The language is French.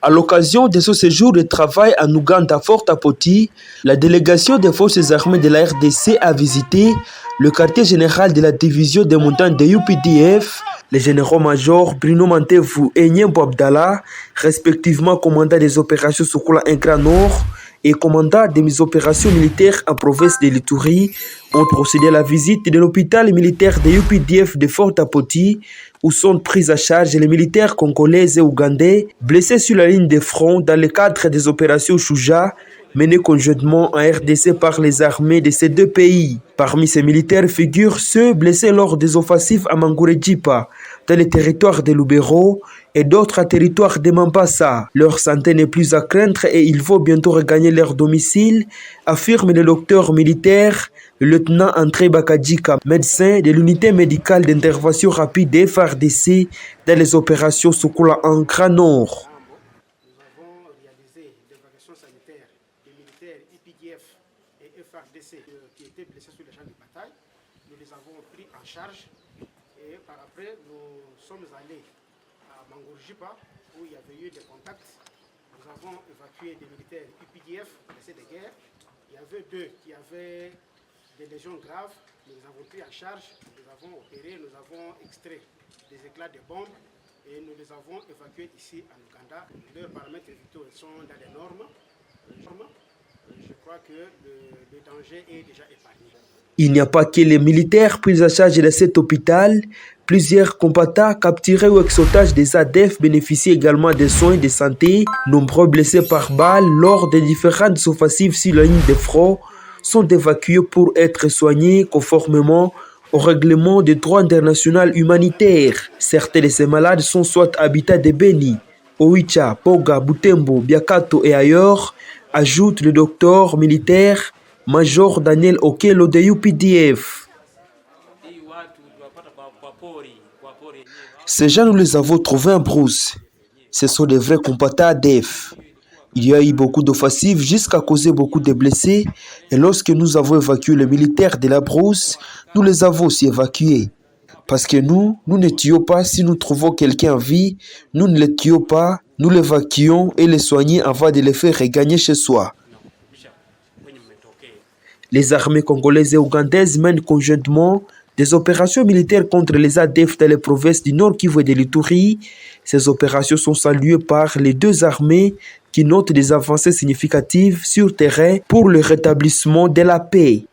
À l'occasion de ce séjour de travail en Ouganda Fort Apoti, la délégation des forces armées de la RDC a visité le quartier général de la division des montagnes de UPDF, les généraux-majors Bruno Mantevu et Nyembo Abdallah, respectivement commandant des opérations Sokola Ingra Nord et commandant des opérations militaires en province de l'Ituri, ont procédé à la visite de l'hôpital militaire de UPDF de Fort Apoti, où sont pris à charge les militaires congolais et ougandais blessés sur la ligne de front dans le cadre des opérations Shuja menées conjointement en RDC par les armées de ces deux pays. Parmi ces militaires figurent ceux blessés lors des offensives à Mangouré-Djipa, dans les territoires de Lubero et d'autres territoires de Mambasa. Leur santé n'est plus à craindre et ils vont bientôt regagner leur domicile, affirme le docteur militaire, le lieutenant André Bakadjika, médecin de l'unité médicale d'intervention rapide des FARDC dans les opérations Sokola en Grand Nord. Sanitaire des militaires IPDF et FARDC qui étaient blessés sur les champs de bataille. Nous les avons pris en charge et par après nous sommes allés à Mangourjipa où il y avait eu des contacts. Nous avons évacué des militaires IPDF blessés de guerre. Il y avait deux qui avaient des lésions graves. Nous les avons pris en charge, nous les avons opérés, nous avons extrait des éclats de bombes et nous les avons évacués ici en Ouganda. Leurs paramètres vitaux sont dans les normes. Je crois que le danger est déjà épargné. Il n'y a pas que les militaires pris en charge de cet hôpital. Plusieurs combattants capturés ou ex-otages des ADF bénéficient également des soins de santé. Nombreux blessés par balles lors des différentes offensives sur la ligne de front sont évacués pour être soignés conformément au règlement des droits international humanitaire. Certains de ces malades sont soit habitats de Beni, Oicha, Poga, Butembo, Biakato et ailleurs, ajoute le docteur militaire Major Daniel Okelo de UPDF. Ces gens, nous les avons trouvés en brousse. Ce sont des vrais combattants ADF. Il y a eu beaucoup d'offensives jusqu'à causer beaucoup de blessés. Et lorsque nous avons évacué les militaires de la brousse, nous les avons aussi évacués. Parce que nous ne tuons pas si nous trouvons quelqu'un en vie. Nous ne les tuons pas, nous l'évacuons et les soignons avant de les faire regagner chez soi. Les armées congolaises et ougandaises mènent conjointement des opérations militaires contre les ADF dans les provinces du Nord Kivu et de l'Ituri. Ces opérations sont saluées par les deux armées qui notent des avancées significatives sur terrain pour le rétablissement de la paix.